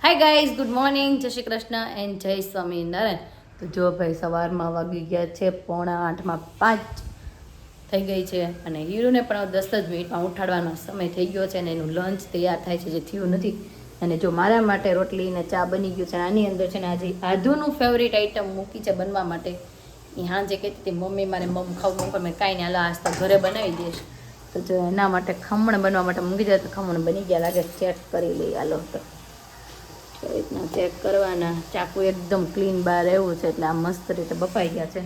Hi guys, good morning, જય Shri Krishna and જય સ્વામિનારાયણ. તો જો ભાઈ સવારમાં વાગી ગયા છે 7:45 થઈ ગઈ છે અને હીરુને પણ 10 જ મિનિટમાં ઉઠાડવાનો સમય થઈ ગયો છે અને એનું લંચ તૈયાર થાય છે જે થયું નથી. અને જો મારા માટે રોટલી ને ચા બની ગયું છે. આની અંદર છે ને આજે આધુનું ફેવરિટ આઈટમ મૂકી છે બનવા માટે. એ હા જે કહેતી હતી મમ્મી મારે ખાવું પણ મેં કાંઈ નહીં, હાલો આજ તો ઘરે બનાવી દઈશ. તો જો એના માટે ખમણ બનવા માટે મૂકી જાય તો ખમણ બની ગયા લાગે. ચેક કરી લઈએ હાલો. તો એ રીતના ચેક કરવાના. ચાકુ એકદમ ક્લીન બહાર એવું છે એટલે આ મસ્ત રીતે બફાઈ ગયા છે.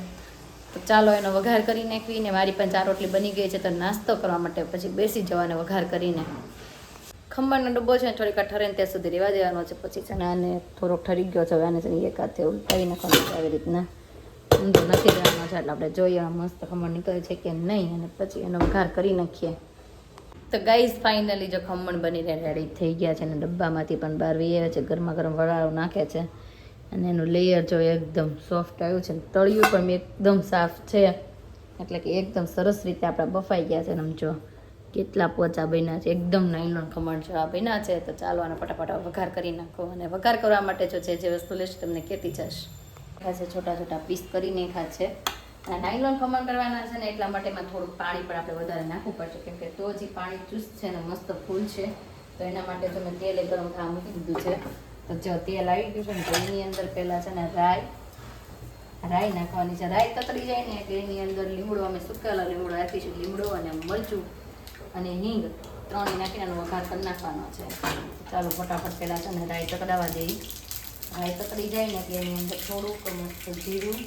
તો ચાલો એનો વઘાર કરી નાખવીને મારી પણ 4 રોટલી બની ગઈ છે તો નાસ્તો કરવા માટે પછી બેસી જવાને વઘાર કરીને. ખમણનો ડબ્બો છે ને થોડીક ઠરે ને ત્યાં સુધી રહેવા દેવાનો છે. પછી છે ને આને થોડોક ઠરી ગયો છે, આને છે ને એક હાથે ઉલટાવી નાખવાનું છે આવી રીતના ઊંધું નાખી દેવાનો છે. એટલે આપણે જોઈએ મસ્ત ખમણ નીકળે છે કે નહીં અને પછી એનો વઘાર કરી નાખીએ. તો ગાઈઝ ફાઇનલી જો ખમણ બનીને રેડી થઈ ગયા છે અને ડબ્બામાંથી પણ બહાર વી આવે છે. ગરમા ગરમ વડાળો નાખે છે અને એનું લેયર જો એકદમ સોફ્ટ આવ્યું છે. તળિયું પણ એકદમ સાફ છે એટલે કે એકદમ સરસ રીતે આપણા બફાઈ ગયા છે. અને જો કેટલા પોચા બન્યા છે, એકદમ નાયલોન ખમણ જેવા બન્યા છે. તો ચાલો આને ફટાફટ વઘાર કરી નાખો. અને વઘાર કરવા માટે જો જે વસ્તુ લેશે તમને કહેતી જશ. છે છોટા છોટા પીસ કરી નાખ્યા છે. અને નાયલોન ખમણ કરવાના છે ને એટલા માટે એમાં થોડુંક પાણી પણ આપણે વધારે નાખવું પડશે કેમ કે તો જે પાણી ચૂસ છે ને મસ્ત ફૂલ છે. તો એના માટે તો મેં તેલ ગરમ થવા મૂકી દીધું છે. તો જો તેલ આવી ગયું છે ને તો એની અંદર પહેલાં છે ને રાઈ નાખવાની છે. રાઈ તતડી જાય ને એટલે એની અંદર લીમડો, અમે સુકેલા લીમડો રાખીશું. લીમડો અને મરચું અને હિંગ 3 નાખીને એનો વઘાર કરી નાખવાનો છે. ચાલો ફટાફટ પહેલાં છે ને રાઈ તકડાવા દઈ. રાઈ તકડી જાય ને એટલે એની અંદર થોડુંક મસ્ત જીરું,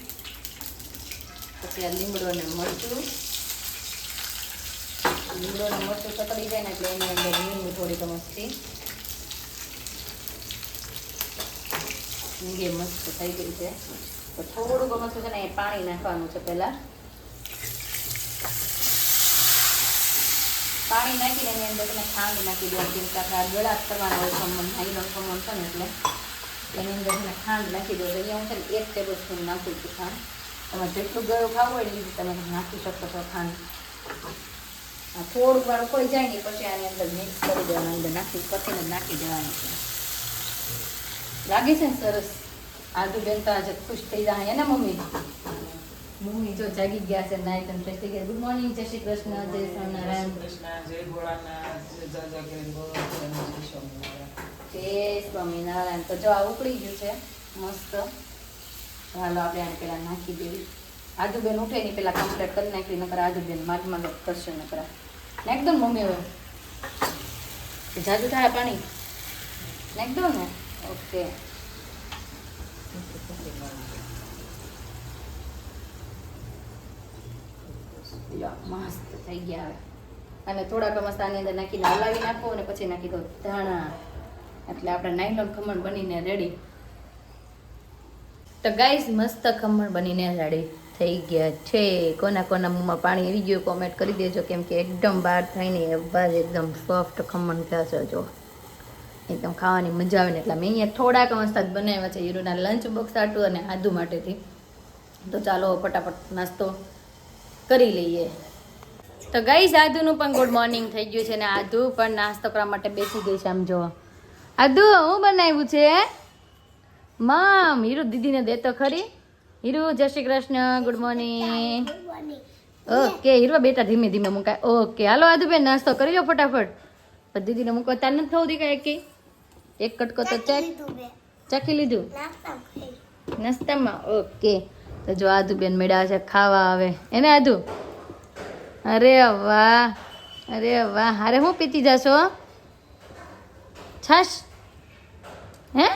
પછી આ લીમડો અને મરચું. લીમડો અને મરચું તકડી જાય ને એટલે એની અંદર હિંગ થોડીક મસ્તી. હિંગે મસ્ત થઈ ગઈ છે તો થોડુંક મસ્ત છે ને એ પાણી નાખવાનું છે. પહેલાં પાણી નાખીને એની અંદર તમે ખાંડ નાખી દો. કેમ કે આપણે આ ગળા કરવાના હોય ખમણ, નાયલોન ખમણ છે ને એટલે એની અંદર તમે ખાંડ નાખી દો. તો અહીંયા હું છે ને 1 ટેબલ સ્પૂન નાખું છું ખાંડ. તમે જેટલું ગળું ખાવું હોય એ તમે નાખી શકો છો ખાંડ. થોડુંક વાર ઉકળી જાય ને પછી આની અંદર મિક્સ કરી દેવાનું, અંદર નાખી પછીને નાખી દેવાનું છે. લાગે છે ને સરસ? આદુ બેન તો આજે ખુશ થઈ જાય ને મમ્મી. મમ્મી જો જાગી ગયા છે, નાઈ તમે ફ્રેશ થઈ ગયા. ગુડ મોર્નિંગ, જય શ્રી કૃષ્ણ, જય સ્વામિનારાયણ, જય સ્વામિનારાયણ. તો જો આ ઉકળી ગયું છે મસ્ત. હાલો આપણે આને પેલા નાખી દેવી. આદુબેન ઉઠે ની પેલા કમ્પ્લીટ કરી નાખી. નકર આદુબેન માગમાં કરશે નકર નાખ દો ને મમ્મી. હવે જાદુ થાય પાણી નાખ દો ને. ઓકે મસ્ત થઈ ગયા. હવે અને થોડાક મસ્ત આની અંદર નાખીને હલાવી નાખો અને પછી નાખી દો ધાણા. એટલે આપણે નાયલોન ખમણ બનીને રેડી. તો ગાઈઝ મસ્ત ખમણ બનીને રેડી થઈ ગયા છે. કોના કોના મોંમાં પાણી આવી ગયું કોમેન્ટ કરી દેજો કેમ કે એકદમ બહાર થઈને અવાજ એકદમ સોફ્ટ ખમણ થયા છે. જો એકદમ ખાવાની મજા આવે ને એટલે મેં અહીંયા થોડાક મસ્ત જ બનાવ્યા છે હીરુના લંચ બોક્સ આટું અને આદુ માટેથી. તો ચાલો ફટાફટ નાસ્તો કરી લઈએ. તો ગાઈઝ આદુનું પણ ગુડ મોર્નિંગ થઈ ગયું છે ને આદુ પણ નાસ્તો કરવા માટે બેસી ગઈ છે. આમ જો આદુ હું બનાવ્યું છે મામ. હીરુ દીદીને દે તો ખરી. હીરુ જય Shri Krishna, good morning. Okay Hiru બેટા ધીમે ધીમે મુકાય. ઓકે હાલો આદુ બેન નાસ્તો કરી લો ફટાફટ. પણ દીદીને મૂકવા તાર નથી થવું દીકા એક કટકો તો ચાખી લીધું નાસ્તામાં. ઓકે તો જો આદુ બેન મેળા છે ખાવા આવે એને આદુ. અરે વાહ, અરે વાહ. હારે હું પીતી જાશો? છાશ હે?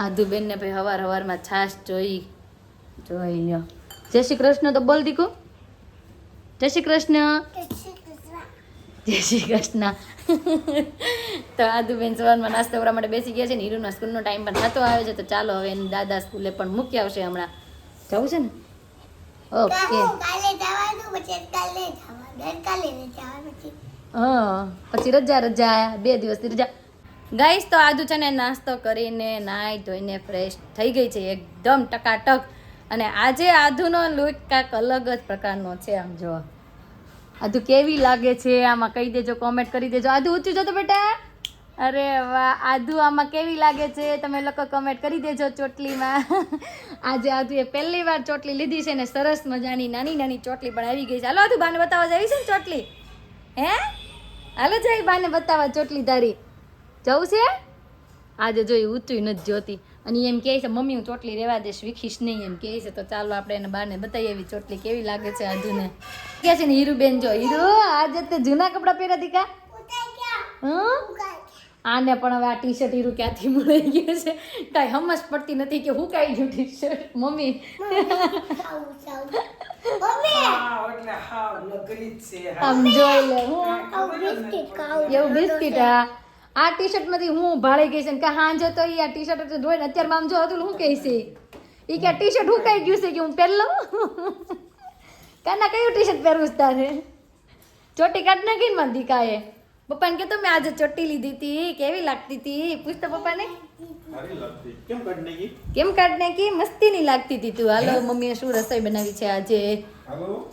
આદુબેન ને ભાઈ હવારમાં છાશ જોઈ લ્યો. જય શ્રી કૃષ્ણ તો બોલ દીકુ. જય શ્રી કૃષ્ણ, જય શ્રી કૃષ્ણ. તો આદુબેન સવારમાં નાસ્તો કરવા માટે બેસી ગયા છે ને હીરુના સ્કૂલનો ટાઈમ પણ થતો આવે છે. તો ચાલો હવે એની દાદા સ્કૂલે પણ મૂકી આવશે. હમણાં જવું છે ને? ઓકે હા પછી રજા 2 દિવસની રજા. ગાઈસ તો આદુ છે ને નાસ્તો કરીને નાઈ ધોઈને ફ્રેશ થઈ ગઈ છે એકદમ ટકાટક. અને આજે આદુનો લુક કાંઈક અલગ જ પ્રકારનો છે. આમ જો આદુ કેવી લાગે છે આમાં કહી દેજો, કોમેન્ટ કરી દેજો. આદુ ઊંચું જો તો બેટા. અરે વાહ, આદુ આમાં કેવી લાગે છે તમે લોકો કમેન્ટ કરી દેજો ચોટલીમાં. આજે આદુએ પહેલી વાર ચોટલી લીધી છે ને સરસ મજાની નાની નાની ચોટલી પણ આવી ગઈ છે. હાલો આદુ, બાને બતાવવા જવી છે ને ચોટલી? હે હાલો જઈ બાને બતાવવા ચોટલી તારી. જવું છે? આજે જોઈ ઊંચું નથી જોતી અને એમ કહે છે મમ્મી હું ચોટલી રહેવા દઈશ, વિખીશ નહીં એમ કહે છે. તો ચાલો આપણે એને બાને બતાવીએ એવી ચોટલી કેવી લાગે છે આદુને. કે છે ને હીરુબેન, જો હીરુ આજે તે જૂના કપડાં પહેર્યા હતી કા? આને પણ હવે આ ટી શર્ટ હીરુ ક્યાંથી મળી ગયું છે કાંઈ સમજ પડતી નથી કે હું કાંઈ ગયું ટી શર્ટ. મમ્મી આમ જોઈ લે એવું બિસ્કીટ. આ ટી શર્ટ માંથી હું ભાળી ગઈ છે ને કે હાંજે તો આ ટી શર્ટ જોઈને અત્યારે આમ જો હતું હું કહે છે એ કે ટી શર્ટ હું કઈ ગયું છે કે હું પહેર લઉં. કાના કયું ટી શર્ટ પહેરવું છે તારે? ચોટી કાઢ નાખી ને મારી દીકાએ. પપ્પાને કહેતો મેં આજે ચોટી લીધી હતી, કેવી લાગતી હતી? પૂછતો પપ્પાને. કેમ કાઢ નાખી? મસ્તી ની લાગતી હતી તું. હાલો મમ્મીએ શું રસોઈ બનાવી છે આજે?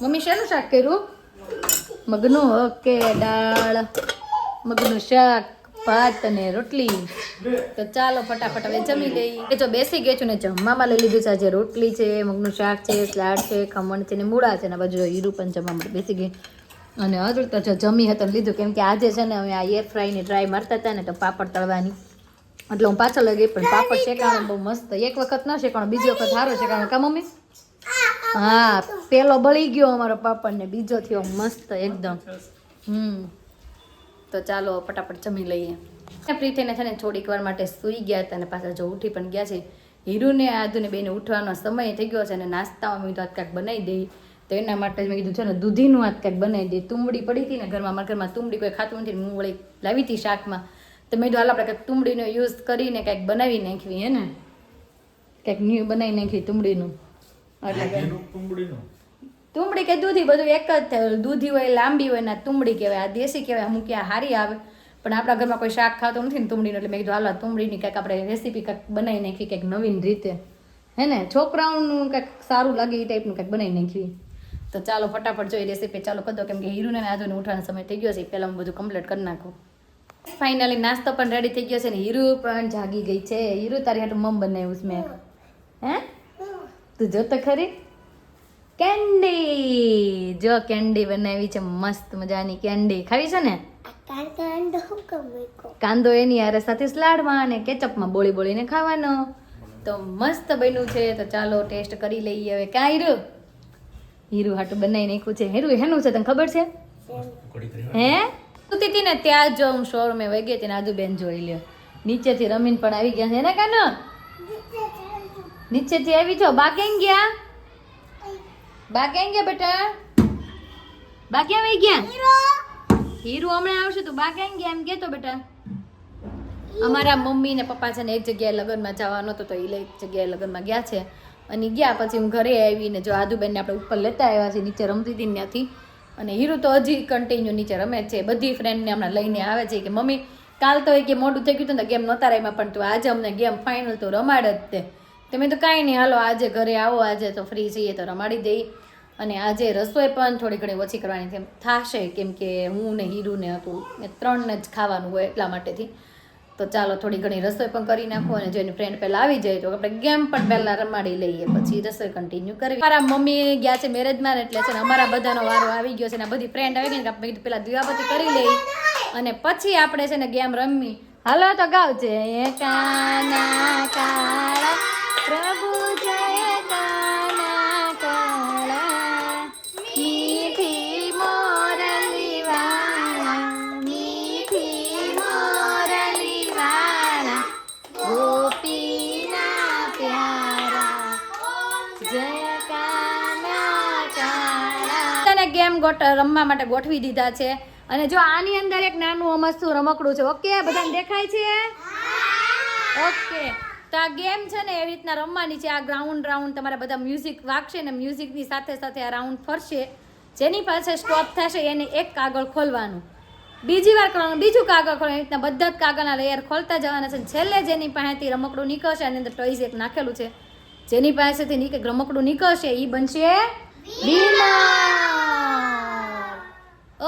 મમ્મી શેનું શાક કર્યું? મગનું. ઓકે, દાળ, મગનું શાક, ભાત અને રોટલી. તો ચાલો ફટાફટ હવે જમી લઈ. જો બેસી ગઈ છું ને જમવામાં લઈ લીધું છે. આજે રોટલી છે, મગનું શાક છે, સલાડ છે, ખમણ છે ને મૂળા છે ને બાજુ હીરુ પણ જમવા માટે બેસી ગઈ. અને હજુ તો જો જમી હતા લીધું કેમ કે આજે છે ને અમે આ એર ફ્રાયની ટ્રાય મારતા હતા ને તો પાપડ તળવાની એટલે હું પાછળ લઈ ગઈ. પણ પાપડ શેકાણો બહુ મસ્ત. એક વખત ન શેકાણો, બીજી વખત સારો શેકાણો કા મમ્મી? હા, પેલો બળી ગયો અમારો પાપડ ને બીજો થયો મસ્ત એકદમ. તો ચાલો ફટાફટ જમી લઈએ. ફ્રી થઈને છે ને થોડીક વાર માટે સૂઈ ગયા હતા અને પાછા જો ઉઠી પણ ગયા છે. હીરુને આદુને બેને ઉઠવાનો સમય થઈ ગયો છે અને નાસ્તામાં મેં તો આજ કાંઈક બનાવી દઈ. તો એના માટે મેં કીધું છે ને દૂધીનું આજ કાંઈક બનાવી દે. તુંબડી પડી હતી ને ઘરમાં, અમારા ઘરમાં તુંબડી કોઈ ખાતું નથી. હું વળી લાવી હતી શાકમાં તો મેં કીધું હાલ આપણે કંઈક તુંબડીનો યુઝ કરીને કંઈક બનાવી નાખવી હે ને, કંઈક ન્યૂ બનાવી નાખવી તુંબડીનું. એટલે તુંબડી કે દૂધી બધું એક જ થાય. દૂધી હોય લાંબી હોય ને તુંબડી કહેવાય. આ દેશી કહેવાય. અમુક ક્યાં સારી આવે પણ આપણા ઘરમાં કોઈ શાક ખાતો નથી ને તુંબડીનું. એટલે મેં કીધું હાલ તુંબડીની કંઈક આપણે રેસીપી કંઈક બનાવી નાખવી કંઈક નવીન રીતે હે ને, છોકરાઓનું કંઈક સારું લાગે એ ટાઈપનું કંઈક બનાવી નાખવી. તો ચાલો ફટાફટ જોઈ રેસીપી ચાલુ કરી દો કેમ કે હીરુને આદુને ઉઠવાનો સમય થઈ ગયો છે. પહેલાં હું બધું કમ્પ્લીટ કરી નાખું. ફાઇનલી નાસ્તો પણ રેડી થઈ ગયો છે ને હીરુ પણ જાગી ગઈ છે. હીરુ તારી હાટું મમ બનાવ્યું છે મેં. હે તું જો તો ખરી. કેન્ડી, જો કેન્ડી બનાવી છે મસ્ત મજાની કેન્ડી. ખાવી છે ને? કાંદો એની હારે સાથે સલાડમાં અને કેચઅપમાં બોળી બોળીને ખાવાનો. તો મસ્ત બન્યું છે. તો ચાલો ટેસ્ટ કરી લઈએ હવે. કાં હીરુ? હીરુ હાટું બનાવી નાખ્યું છે. હીરુ હેનું છે તને ખબર છે? હે સુતી હતી ને ત્યાં જો હું શોરૂમે વહી ગઈ હતી ને આદુબેન જોઈ લ્યો નીચેથી રમીન પણ આવી ગયા છે ને કાનો? નીચેથી આવી છો. બા કેમ ગયા? બા કેમ ગયા બેટા? બા ક્યાં વહી ગયા? હીરુ હમણાં આવશે તો બા કેમ ગયા એમ કેતો બેટા. અમારા મમ્મી ને પપ્પા છે ને એક જગ્યાએ લગ્નમાં જવાનો હતો તો એ એક જગ્યાએ લગ્નમાં ગયા છે અને ગયા પછી હું ઘરે આવીને જો આદુબેનને આપણે ઉપર લેતા આવ્યા છે. નીચે રમતી હતી ત્યાંથી અને હીરુ તો હજી કન્ટિન્યુ નીચે રમે છે. બધી ફ્રેન્ડને હમણાં લઈને આવે છે કે મમ્મી કાલ તો એ કે મોડું થઈ ગયું તો ગેમ નહોતા રમ્યા પણ તું આજે અમને ગેમ ફાઇનલ તો રમાડ જ તે. તમે તો કાંઈ નહીં હાલો આજે ઘરે આવો, આજે તો ફ્રી છીએ તો રમાડી દઈ. અને આજે રસોઈ પણ થોડી ઘણી ઓછી કરવાની થશે કેમ કે હું ને હીરુ ને હતું ને 3 જ ખાવાનું હોય એટલા માટેથી. તો ચાલો થોડી ઘણી રસોઈ પણ કરી નાખો અને જો એની ફ્રેન્ડ પહેલાં આવી જાય તો આપણે ગેમ પણ પહેલાં રમાડી લઈએ પછી રસોઈ કન્ટિન્યુ કરવી. મારા મમ્મી ગયા છે મેરેજમાં એટલે છે ને અમારા બધાનો વારો આવી ગયો છે ને બધી ફ્રેન્ડ આવી ગઈ ને આપણે કીધું પહેલાં દીવાબત્તી કરી લઈ અને પછી આપણે છે ને ગેમ રમવી. હાલો તો ગાવ છે કાના કાળા પ્રભુ જય કાના કાળા મીઠી મોરલી વાળા મીઠી મોરલી વાળા ગોપીના પ્યારા જય કાના કાળા. તને ગેમ રમવા માટે ગોઠવી દીધા છે અને જો આની અંદર એક નાનું અમસ્તું રમકડું છે. ઓકે બધાને દેખાય છે? ઓકે તો આ ગેમ છે ને એવી રીતના રમવાની છે. આ રાઉન્ડ તમારા બધા મ્યુઝિક વાગશે ને મ્યુઝિકની સાથે સાથે આ રાઉન્ડ ફરશે. જેની પાસે સ્ટોપ થશે એને એક કાગળ ખોલવાનું, બીજી વાર કરવાનું, બીજું કાગળ ખોલવાનું. એવી રીતના બધા જ કાગળના લેયર ખોલતા જવાના છે. છેલ્લે જેની પાસેથી રમકડું નીકળશે આની અંદર ટોઈઝ એક નાખેલું છે. જેની પાસેથી રમકડું નીકળશે એ બનશે વિનર.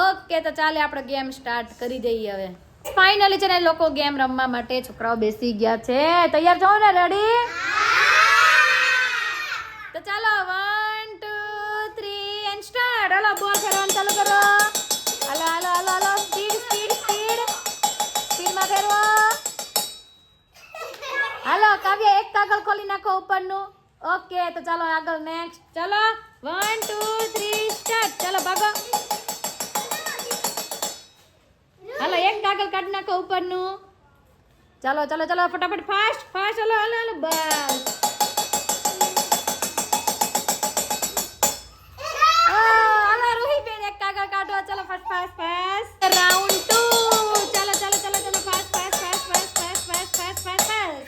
ઓકે તો ચાલે આપણે ગેમ સ્ટાર્ટ કરી દઈએ હવે. ફાઇનલી છે ને લોકો ગેમ રમવા માટે છોકરાઓ બેસી ગયા છે. તૈયાર છો ને? રેડી? તો ચાલો 1 2 3 એન્ડ સ્ટાર્ટ. હાલો બોલ ફેરવાનું ચાલુ કરો. હાલો હાલો હાલો હાલો સ્પીડ સ્પીડ સ્પીડ સ્પીડમાં ફેરવો. હાલો કાવ્ય એક કાગળ ખોલી નાખો ઉપરનું. ઓકે તો ચાલો આગળ નેક્સ્ટ. ચાલો 1 2 3 સ્ટાર્ટ. ચાલો ભાગો. હાલો એક કાગળ કાઢી નાખો ઉપરનું. ચાલો ચાલો ચાલો ફટાફટ ફાસ્ટ ફાસ્ટ. હાલો હાલો હાલો બસ. હાલો રોહીબેન એક કાગળ કાઢો. ચાલો ફાસ્ટ ફાસ્ટ ફાસ્ટ. રાઉન્ડ 2. ચાલો ચાલો ચાલો ચાલો fast fast fast fast fast fast fast fast fast.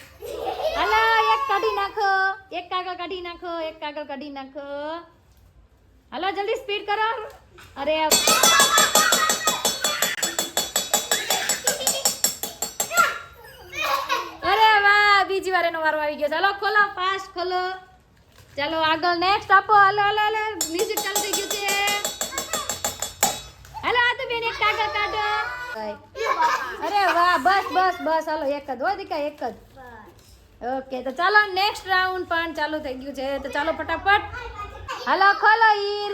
હાલો એક કાઢી નાખો. એક કાગળ કાઢી નાખો. એક કાગળ કાઢી નાખો. હાલો જલ્દી સ્પીડ કરો. અરે બીજી વાર એનો વારો આવી ગયો. ચાલો ખોલો ફાસ્ટ ખોલો. ચાલો આગળ નેક્સ્ટ આપો. હાલો હાલો હાલો મ્યુઝિક ચાલુ થઈ ગયું છે. હાલો આ તો બેન એક કાગળ કાઢો. અરે વાહ બસ બસ બસ. હાલો એક જ હો દીકા એક જ. ઓકે તો ચાલો નેક્સ્ટ રાઉન્ડ પણ ચાલુ થઈ ગયું છે. તો ચાલો ફટાફટ. હાલો ખોલો ઈર.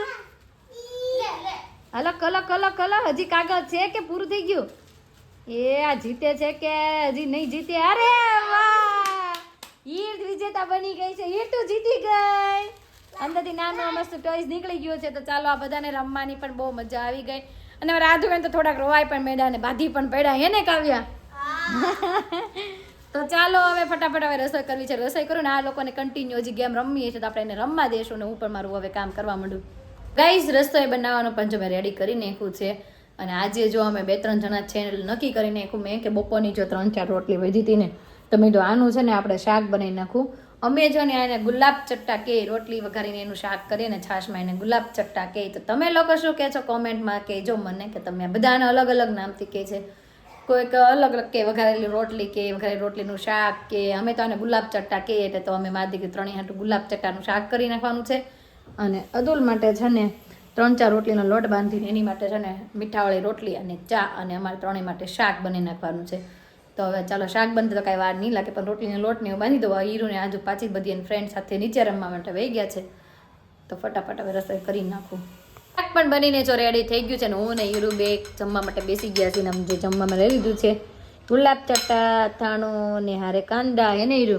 હાલો ખોલો ખોલો ખોલો. હજી કાગળ છે કે પૂરું થઈ ગયું? એ આ જીતે છે કે હજી નહીં જીતે? અરે વાહ ઈર વિજેતા બની ગઈ છે. ઈર તો જીતી ગઈ. અંદરથી નાનો મસ્ત ટોયસ નીકળી ગયો છે. તો ચાલો આ બધાને રમવાની પણ બહુ મજા આવી ગઈ. અને રાધુબેન તો થોડાક રોવાય પણ મેડા ને બાંધી પણ પડ્યા. હે ને કાવ્યા? તો ચાલો હવે ફટાફટ હવે રસોઈ કરવી છે. રસોઈ કરું ને આ લોકોને કન્ટિન્યુ હજી ગેમ રમીએ છીએ તો આપણે એને રમવા દેશું ને હું પણ મારું હવે કામ કરવા માંડું. ગાઈઝ રસોઈ બનાવવાનું પણ જો મેં રેડી કરી નાખ્યું છે. અને આજે જો અમે 2-3 જણા છે નક્કી કરી નાખ્યું મેં કે બપોરની જો 3-4 રોટલી વધી હતી ને તો મેં તો આનું છે ને આપણે શાક બનાવી નાખું. અમે જો ને એને ગુલાબ ચટ્ટા કે રોટલી વઘારીને એનું શાક કરીએ ને છાશમાં એને ગુલાબ ચટ્ટા કહે. તો તમે લોકો શું કહે છો કોમેન્ટમાં કહેજો મને કે તમે બધાને અલગ અલગ નામથી કહે છે. કોઈક અલગ અલગ કે વઘારેલી રોટલી કે વઘારેલી રોટલીનું શાક કે અમે તો આને ગુલાબ ચટ્ટા કહીએ. એટલે તો અમે મારી દીકરી ત્રણેય હાટું ગુલાબ ચટ્ટાનું શાક કરી નાખવાનું છે. અને અતુલ માટે છે ને 3-4 રોટલીનો લોટ બાંધીને એની માટે છે ને મીઠાવાળી રોટલી અને ચા અને અમારે ત્રણેય માટે શાક બની નાખવાનું છે. તો હવે ચાલો શાક બનતા તો કાંઈ વાર નહીં લાગે પણ રોટલીનો લોટ ને એવું બાંધી દો. હીરુને આજુ પાછી બધી એની ફ્રેન્ડ સાથે નીચે રમવા માટે વહી ગયા છે. તો ફટાફટ હવે રસોઈ કરી નાખું. શાક પણ બનીને જો રેડી થઈ ગયું છે ને હું ને હીરુ બે જમવા માટે બેસી ગયા છે. ને જે જમવામાં લઈ લીધું છે ગુલાબ ચટ્ટા અથાણું ને હારે કાંદા. એને હીરુ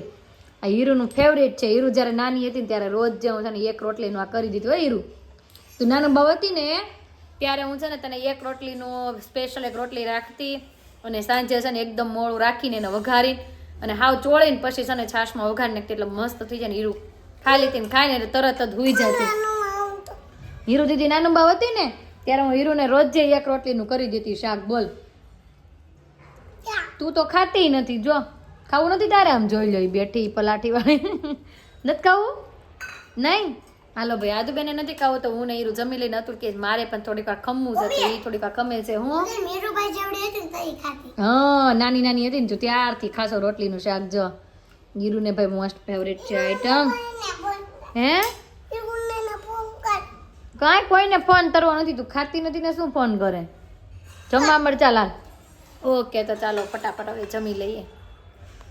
આ હીરુનું ફેવરેટ છે. હીરુ જ્યારે નાની હતી ને ત્યારે રોજ જે હું છે ને એક રોટલીનું આ કરી દીધું. હીરુ તું નાનું બહુ હતી ને ત્યારે હું છે ને તને એક રોટલીનું સ્પેશિયલ એક રોટલી રાખતી અને સાંજે છે ને એકદમ મોડું રાખીને એને વઘારીને અને હાવ ચોળીને પછી છે ને છાશમાં વઘારી નાખતી એટલે મસ્ત થઈ જાય ને. હીરુ ખાઈ લેતી ને ખાઈને એટલે તરત જ હુઈ જતી. હીરુ દીદી નાનું બહુ હતી ને ત્યારે હું હીરુને રોજ એક રોટલીનું કરી દેતી શાક. બોલ તું તો ખાતી નથી. જો ખાવું નથી તારે? આમ જોઈ લો બેઠી પલાઠી વાળી. નથી ખાવું? નહીં? હાલો ભાઈ આદુબેને નથી ખાવું તો હું ને હીરુ જમી લઈને હતું કે મારે પણ થોડીક વાર ખમવું છે. તો એ થોડીક વાર ખમે છે. હું હા નાની નાની હતી ને જો ત્યારથી ખાસો રોટલીનું શાક. જો હીરુને ભાઈ મોસ્ટ ફેવરેટ છે આઈટમ. હે કાંઈ કોઈને ફોન કરવો નથી. તું ખાતી નથી ને શું ફોન કરે? જમવા મળ ચાલ. ઓકે તો ચાલો ફટાફટ હવે જમી લઈએ.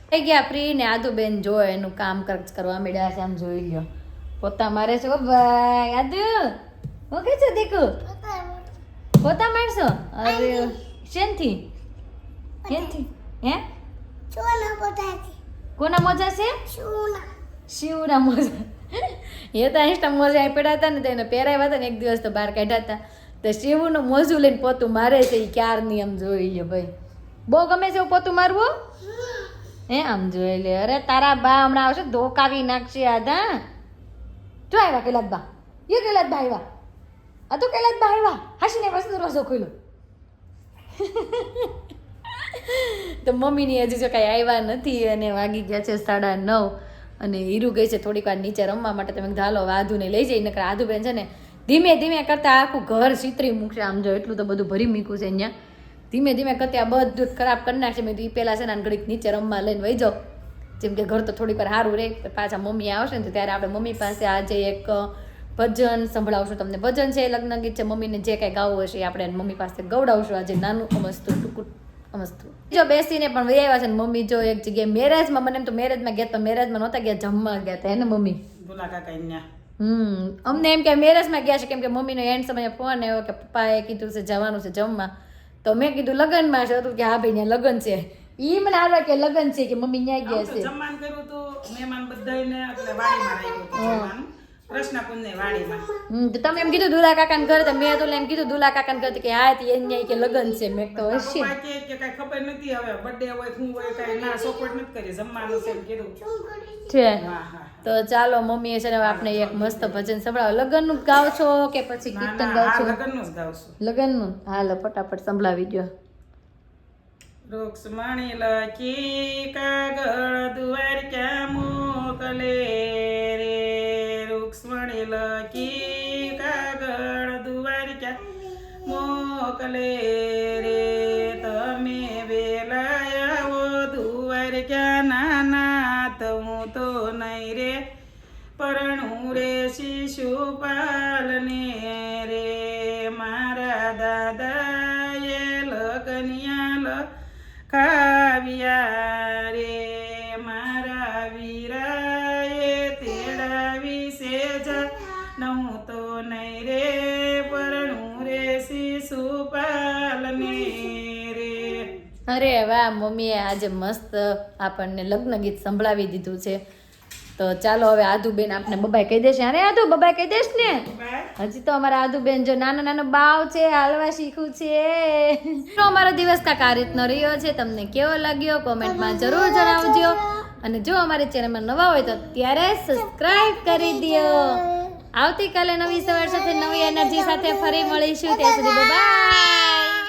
થઈ ગયા ફ્રી ને આદુબેન જો એનું કામ કરવા મળ્યા છે. આમ જોઈ લ્યો પોતા મારે છે. ઓ ભાઈ આદુ હું કે છે દેખો પોતા મારશો? અરે શેનથી? શેનથી? હે કોના મોજા છે? શિવના મોજા. એ તો ઇન્સ્ટા મોજા પડ્યા હતા ને તો એને પહેરાવ્યા હતા ને એક દિવસ તો બહાર કાઢ્યા હતા. તો શિવનું મોજું લઈને પોતું મારે છે. એ ક્યારની આમ જોઈ લે ભાઈ. બહુ ગમે છે એવું પોતું મારવું? હે આમ જોઈ લે. અરે તારા બા હમણાં આવશે ધોકાવી નાખશે. આદા જો આવ્યા કૈલાસબા. એ કૈલાસબા આવ્યા. આ તો કૈલાસબા આવ્યા. હાસીને બસ દરવાજો ખોલ્યો. તો મમ્મીની હજી જો કાંઈ આવ્યા નથી અને વાગી ગયા છે 9:30 અને હીરુ ગઈ છે થોડીક વાર નીચે રમવા માટે. તમે ધાલો આધુને લઈ જઈ. નકર આધુબેન છે ને ધીમે ધીમે કરતા આખું ઘર ચીતરી મૂકશે. આમ જો એટલું તો બધું ભરી મૂક્યું છે અહીંયા. ધીમે ધીમે કરતા આ બધું ખરાબ કરી નાખશે. મેં તો એ પહેલાં છે ને ઘડીક નીચે રમવા લઈને વહી જાઓ. જેમ કે ઘર તો થોડીક વાર સારું રહે. પાછા મમ્મી આવશે ને તો ત્યારે આપણે મમ્મી પાસે આજે એક ભજન સંભળાવશું તમને. ભજન છે લગ્ન ગીત છે. મમ્મીને જે કાંઈ ગાવું હશે એ આપણે મમ્મી પાસે ગવડાવશું. આજે નાનું મસ્ત ટૂંકું મસ્ત જો બેસીને પણ વહી આવ્યા છે ને મમ્મી જો એક જગ્યાએ મેરેજમાં મને એમ તો મેરેજમાં ગયા તો મેરેજમાં નહોતા ગયા જમવા ગયા હતા એને મમ્મી દુલા કાકા ન્યા અમને એમ કે મેરેજમાં ગયા છે કેમ કે મમ્મીનો એન્ડ સમયે ફોન આવ્યો કે પપ્પાએ કીધું છે જવાનું છે જમવા તો મેં કીધું લગ્નમાં છે હતું કે હા ભાઈ ત્યાં લગ્ન છે ઈ મને હાલવા કે લગ્ન છે કે મમ્મી ન્યા ગયા છે જમવાનું કર્યું તો મહેમાન બધાયને એટલે વાડીમાં રાખ્યું હતું જમવાનું કૃષ્ણકુંજને વાડીમાં તો તમે એમ કીધું દુલા કાકાને ઘરે તો મેં તો એમ કીધું દુલા કાકાને ઘરે કે હા તી ન્યા કે લગ્ન છે મેં તો હશે પપ્પા કે કઈ ખબર નથી હવે બર્થડે હોય શું હોય કઈ ના સપોર્ટ નથી કરી જમવાનું છે એમ કીધું છે હા હા તો ચાલો મમ્મીએ છે ને આપણે એક મસ્ત ભજન સંભળાવો લગ્નનું જ ગાવ છો કે પછી કીર્તન ગાવ છો લગ્નનું જ ગાઉં છું લગ્નનું હાલો ફટાફટ સંભળાવી દો રૂક્ષ્મણી લખી કાગળ દ્વારકા મોકલે રે રૂક્ષ્મણી લખી કાગળ દ્વારકા મોકલે રે તમે વેલા આવો દ્વારકા નાના તો હું તો નહીં રે પરણું રે શિશુપાલને રે મારા દાદાએ લગનિયા કાવ્યા રે મારા વીરાએ તેડાવી સેજા નહું તો નહીં રે પરણું રે શિશુપાલને રે અરે વાહ મમ્મીએ આજે મસ્ત આપણને લગ્ન ગીત સંભળાવી દીધું છે તો ચાલો હવે આદુબેન આપને બબાઈ કહી દેશે અરે આદુ બબાઈ કહી દેશ ને હજી તો અમારા આદુબેન જો નાનો નાનો બાવ છે હાલવા શીખું છે તો અમારો દિવસ કાંક આ રીતનો રહ્યો છે તમને કેવો લાગ્યો કોમેન્ટમાં જરૂર જણાવજો અને જો અમારી ચેનલમાં નવા હોય તો ત્યારે સબસ્ક્રાઇબ કરી દો આવતીકાલે નવી સવાર સાથે નવી એનર્જી સાથે ફરી મળીશું ત્યાં સુધી બાય